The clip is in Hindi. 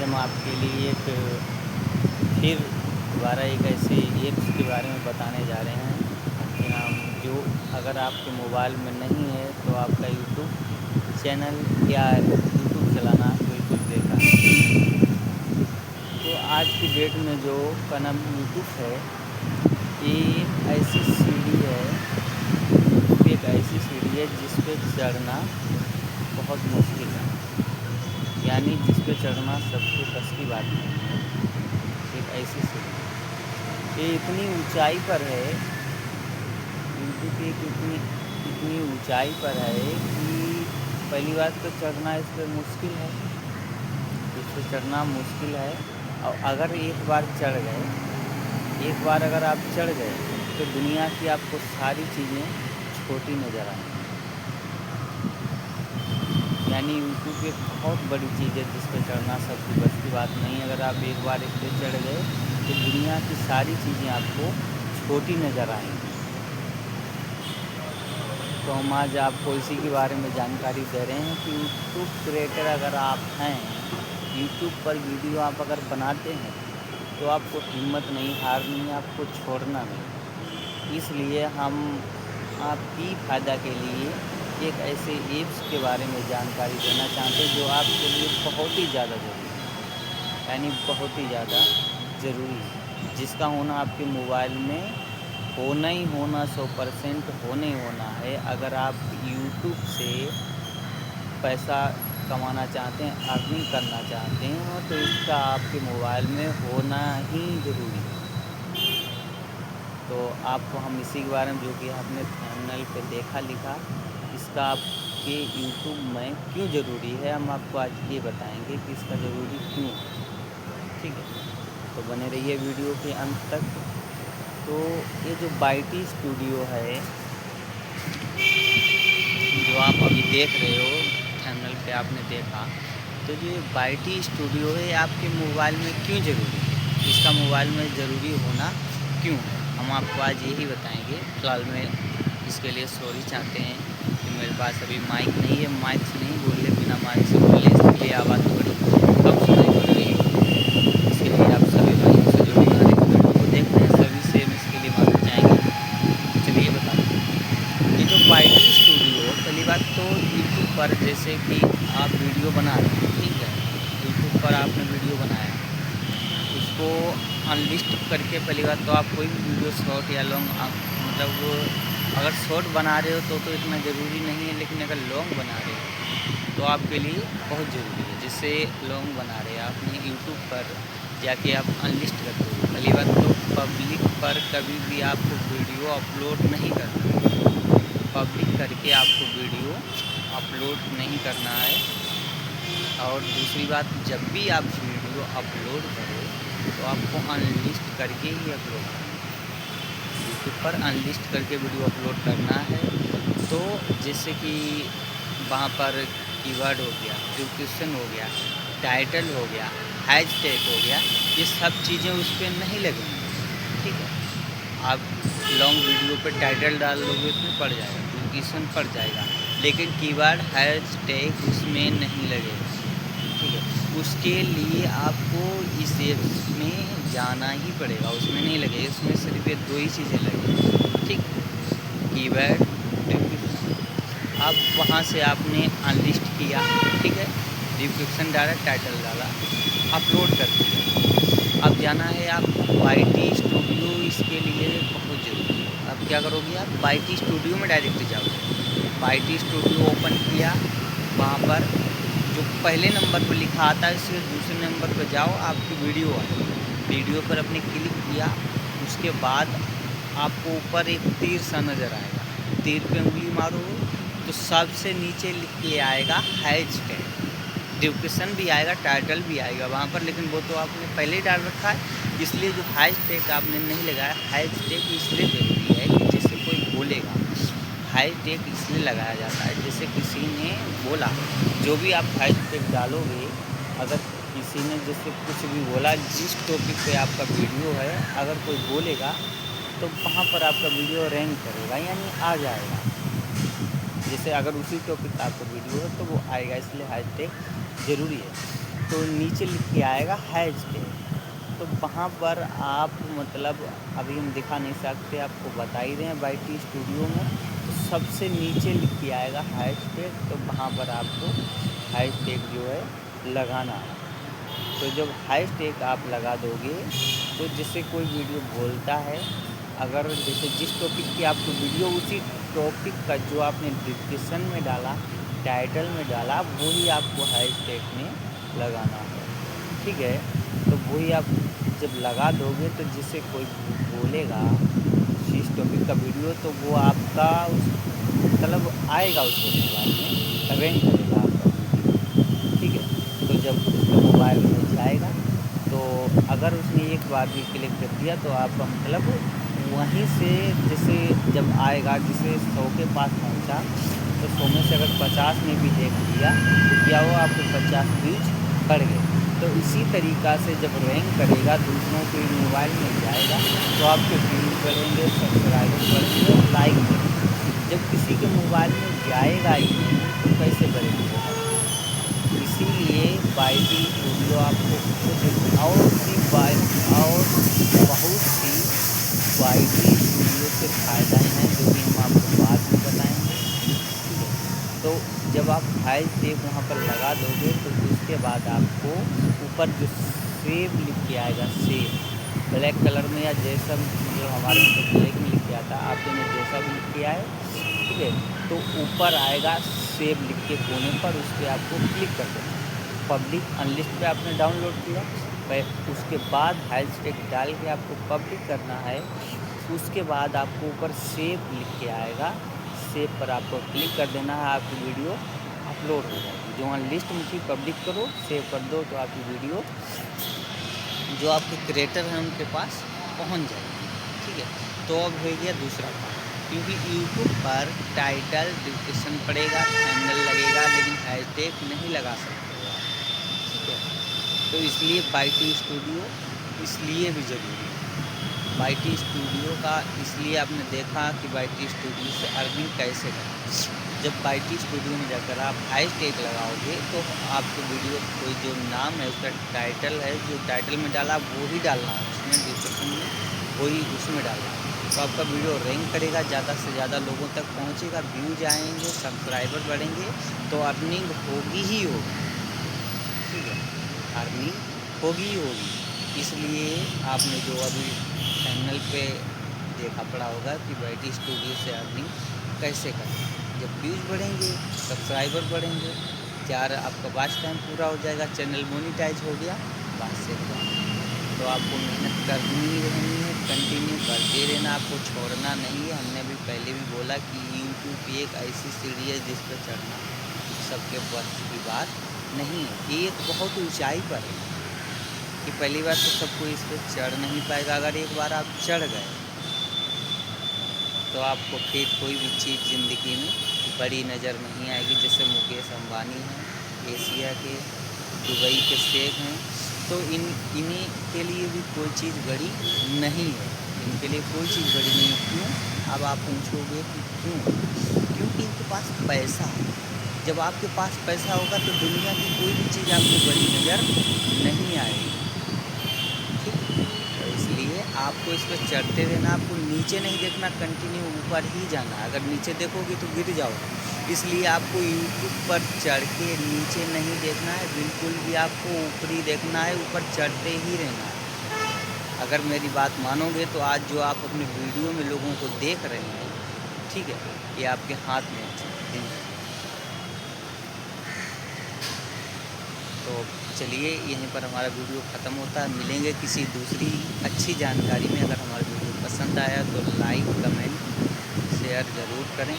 हम आपके लिए एक फिर दोबारा एक ऐसे ऐप्स के बारे में बताने जा रहे हैं कि हम जो अगर आपके मोबाइल में नहीं है तो आपका यूट्यूब चैनल या यूट्यूब चलाना बिल्कुल बेकार है। तो आज की डेट में जो का नाम यूट्यूब है, ये ऐसी सीढ़ी है, यूट्यूब एक ऐसी सीढ़ी है जिस पे चढ़ना बहुत मुश्किल है। यानी जिस पे चढ़ना सबके बस की बात नहीं है। एक ऐसी सीढ़ी ये इतनी ऊंचाई पर है, यूट्यूब एक इतनी ऊंचाई पर है कि पहली बात तो चढ़ना इस पर मुश्किल है, इस पर चढ़ना मुश्किल है। और अगर एक बार चढ़ गए, एक बार अगर आप चढ़ गए तो दुनिया की आपको सारी चीज़ें छोटी नज़र आएंगी। यानी यूट्यूब एक बहुत बड़ी चीज़ है जिस पर चढ़ना सबकी बस की बात नहीं। अगर आप एक बार इस पर चढ़ गए तो दुनिया की सारी चीज़ें आपको छोटी नज़र आएंगी। तो हम आज आपको इसी के बारे में जानकारी दे रहे हैं कि यूट्यूब क्रिएटर अगर आप हैं, यूट्यूब पर वीडियो आप अगर बनाते हैं तो आपको हिम्मत नहीं हारनी है, आपको छोड़ना नहीं। इसलिए हम आपकी फ़ायदा के लिए एक ऐसे ऐप्स के बारे में जानकारी देना चाहते हैं जो आपके लिए बहुत ही ज़्यादा ज़रूरी है, यानी बहुत ही ज़्यादा ज़रूरी है, जिसका होना आपके मोबाइल में होना ही होना 100% होने ही होना है। अगर आप यूट्यूब से पैसा कमाना चाहते हैं, अर्निंग करना चाहते हैं, तो इसका आपके मोबाइल में होना ही ज़रूरी है। तो आपको हम इसी के बारे में, जो कि आपने थंबनेल पे देखा लिखा, इसका आपके यूट्यूब में क्यों ज़रूरी है, हम आपको आज ये बताएंगे कि इसका ज़रूरी क्यों है। ठीक है, तो बने रहिए वीडियो के अंत तक। तो ये जो बाईटी स्टूडियो है, जो आप अभी देख रहे हो थंबनेल पे आपने देखा, तो जो बाईटी स्टूडियो है आपके मोबाइल में क्यों ज़रूरी है, इसका मोबाइल में ज़रूरी होना क्यों है, हम आपको आज यही बताएंगे। फिलहाल में इसके लिए सॉरी चाहते हैं कि मेरे पास अभी माइक नहीं है, माइक से नहीं बोल रहे, बिना माइक से बोल रहे, इसके लिए आवाज़ थोड़ी कम सुनाई पड़ रही है। इसके लिए आप सभी भाइयों से जो हमारे वीडियो को देख रहे हैं सभी से हम इसके लिए माफ़ी चाहेंगे। चलिए बता दें, ये जो बाईटी स्टूडियो, पहली बात तो यूट्यूब पर जैसे कि आप वीडियो बना रहे हैं, ठीक है, यूट्यूब पर आपने वीडियो बनाया, उसको अनलिस्ट करके पहली बात तो आप कोई भी वीडियो शॉर्ट या लॉन्ग, मतलब अगर शॉर्ट बना रहे हो तो इतना ज़रूरी नहीं है, लेकिन अगर लॉन्ग बना रहे हो तो आपके लिए बहुत ज़रूरी है। जैसे लॉन्ग बना रहे हैं आपने यूट्यूब पर जाके आप अनलिस्ट कर दो। पहली बात तो पब्लिक पर कभी भी आपको वीडियो अपलोड नहीं करना, पब्लिक करके आपको वीडियो अपलोड नहीं करना है। और दूसरी बात, जब भी आप वीडियो अपलोड करो तो आपको अनलिस्ट करके ही अपलोड करना है, यूट्यूब पर अनलिस्ट करके वीडियो अपलोड करना है। तो जैसे कि वहाँ पर कीवर्ड हो गया, डिस्क्रिप्शन हो गया, टाइटल हो गया, हैशटैग हो गया, ये सब चीज़ें उस पर नहीं लगेंगी। ठीक है, आप लॉन्ग वीडियो पर टाइटल डाल दोगे उसमें पड़ जाएगा, डिस्क्रिप्शन पड़ जाएगा, लेकिन कीवर्ड हैशटैग उसमें नहीं लगेगा। ठीक है, उसके लिए आपको इस ऐप्स में जाना ही पड़ेगा, उसमें नहीं लगेगा, इसमें सिर्फ ये दो ही चीज़ें लगेंगी। ठीक, कीवर्ड, डिस्क्रिप्शन। अब वहाँ से आपने अनलिस्ट किया, ठीक है, डिस्क्रिप्शन डाला, टाइटल डाला, अपलोड कर दिया। अब जाना है आप बाईटी स्टूडियो, इसके लिए बहुत ज़रूरी है। अब क्या करोगे, आप बाईटी स्टूडियो में डायरेक्ट जाओगे। बाईटी स्टूडियो ओपन किया, वहाँ पर जो पहले नंबर पर लिखा आता है इससे दूसरे नंबर पर जाओ, आपकी वीडियो आएगी, वीडियो पर आपने क्लिक किया, उसके बाद आपको ऊपर एक तीर सा नज़र आएगा, तीर पे उंगली मारोगे तो सबसे नीचे लिख के आएगा हैशटैग, डिस्क्रिप्शन भी आएगा, टाइटल भी आएगा वहाँ पर, लेकिन वो तो आपने पहले ही डाल रखा है, इसलिए जो हैशटैग आपने नहीं लगाया। हैशटैग इसलिए ज़रूरी है कि जैसे कोई बोलेगा, हैशटैग इसलिए लगाया जाता है, जैसे किसी ने बोला, जो भी आप हैशटैग डालोगे, अगर किसी ने जैसे कुछ भी बोला, जिस टॉपिक पे आपका वीडियो है, अगर कोई बोलेगा तो वहाँ पर आपका वीडियो रैंक करेगा, यानी आ जाएगा। जैसे अगर उसी टॉपिक का आपका वीडियो है तो वो आएगा, इसलिए हैशटैग ज़रूरी है। तो नीचे लिख के आएगा हैशटैग। तो वहाँ पर आप मतलब अभी हम दिखा नहीं सकते, आपको बता ही रहे हैं वाईटी स्टूडियो में। तो सबसे नीचे लिख के आएगा हैशटैग, तो वहाँ पर आपको हैशटैग जो है लगाना है। तो जब हैशटैग आप लगा दोगे तो जिससे कोई वीडियो बोलता है, अगर जैसे जिस टॉपिक की आपको वीडियो, उसी टॉपिक का जो आपने डिस्क्रिप्शन में डाला, टाइटल में डाला, वही आपको हैशटैग में लगाना है। ठीक है, तो वही आप जब लगा दोगे तो जिससे कोई बोलेगा जिस टॉपिक का वीडियो, तो वो आपका उस मतलब आएगा उसके मोबाइल में, रैंक करेगा आपका वीडियो। ठीक है, तो जब उसके मोबाइल में जाएगा तो अगर उसने एक बार भी क्लिक कर दिया तो आपका मतलब वहीं से जैसे जब आएगा, जैसे 100 के पास पहुंचा, तो 100 में से अगर 50 ने भी देख लिया तो क्या हुआ, आपको 50 व्यूज बढ़ गए। तो इसी तरीक़ा से जब रैंक करेगा, दूसरों के मोबाइल में जाएगा, तो आपके व्यूज बढ़ेंगे, सब्सक्राइबर बढ़ेंगे, लाइक बढ़ेंगे। जब किसी के मोबाइल में जाएगा ही नहीं तो कैसे बढ़ेंगे? इसीलिए वाईटी स्टूडियो आपको कुछ और सी बहुत सी वाईटी स्टूडियो से फ़ायदा हैं, जो कि हम आपको बाद में बताएंगे। ठीक है, तो जब आप हैशटैग वहाँ पर लगा दोगे तो उसके बाद आपको ऊपर जो सेव लिख के आएगा, सेव ब्लैक कलर में या जैसा मतलब हमारे में तो ब्लैक में लिख के आता है, आपके में जैसा भी लिख के आए। ठीक है, तो ऊपर आएगा सेव लिख के कोने पर, उस पर आपको क्लिक कर देना। पब्लिक अनलिस्ट पे आपने डाउनलोड किया, उसके बाद हैशटैग डाल के आपको पब्लिक करना है। उसके बाद आपको ऊपर सेव लिख के आएगा, सेव पर आपको क्लिक कर देना है, आपकी वीडियो अपलोड हो जाएगी। जो अनलिस्ट में थी पब्लिक करो, सेव कर दो, तो आपकी वीडियो जो आपके क्रिएटर हैं उनके पास पहुंच जाएगी। ठीक है, तो अब हो गया दूसरा पार्ट, क्योंकि यूट्यूब पर टाइटल डिस्क्रिप्शन पड़ेगा, थंबनेल लगेगा, लेकिन हैशटैग नहीं लगा सकते हो आप। ठीक है, तो इसलिए वाईटी स्टूडियो इसलिए भी ज़रूरी है। वाईटी स्टूडियो का इसलिए आपने देखा कि वाईटी स्टूडियो से अर्निंग कैसे करें। जब वाईटी स्टूडियो में जाकर आप हैशटैग लगाओगे तो आपको वीडियो कोई जो नाम है उसका टाइटल है, जो टाइटल में डाला वो ही डालना है, उसमें डिस्क्रिप्शन में वही उसमें डालना है। तो आपका वीडियो रैंक करेगा, ज़्यादा से ज़्यादा लोगों तक पहुँचेगा, व्यूज आएंगे, सब्सक्राइबर बढ़ेंगे, तो अर्निंग होगी ही होगी। ठीक है, अर्निंग होगी ही होगी। इसलिए आपने जो अभी चैनल पे देखा पड़ा होगा कि वाईटी स्टूडियो से अर्निंग कैसे करें। जब व्यूज बढ़ेंगे, सब्सक्राइबर बढ़ेंगे, 4 आपका वॉच टाइम पूरा हो जाएगा, चैनल मोनिटाइज हो गया, बात से तो आपको मेहनत करनी ही रहनी है, कंटिन्यू करते रहना, आपको छोड़ना नहीं है। हमने भी पहले भी बोला कि यूट्यूब एक ऐसी सीढ़ी है जिस पर चढ़ना सबके बस की बात नहीं है। एक बहुत ऊंचाई पर है कि पहली बार तो सब कोई इस पर चढ़ नहीं पाएगा। अगर एक बार आप चढ़ गए तो आपको फिर कोई भी चीज़ ज़िंदगी में बड़ी नज़र नहीं आएगी। जैसे मुकेश अंबानी हैं, एशिया के, दुबई के शेख हैं, तो इन्हीं के लिए भी कोई चीज़ बड़ी नहीं है, इनके लिए कोई चीज़ बड़ी नहीं है। क्यों? अब आप पूछोगे कि क्यों? क्योंकि इनके पास पैसा है। जब आपके पास पैसा होगा तो दुनिया की कोई भी चीज़ आपको बड़ी नज़र नहीं आएगी। ठीक, तो इसलिए आपको इस पर चढ़ते रहना, आपको नीचे नहीं देखना, कंटिन्यू ऊपर ही जाना। अगर नीचे देखोगे तो गिर जाओगे। इसलिए आपको यूट्यूब पर चढ़ के नीचे नहीं देखना है, बिल्कुल भी आपको ऊपरी देखना है, ऊपर चढ़ते ही रहना है। अगर मेरी बात मानोगे तो आज जो आप अपने वीडियो में लोगों को देख रहे हैं, ठीक है, ये आपके हाथ में है। तो चलिए यहीं पर हमारा वीडियो ख़त्म होता है। मिलेंगे किसी दूसरी अच्छी जानकारी में। अगर हमारा वीडियो पसंद आया तो लाइक, कमेंट, शेयर ज़रूर करें।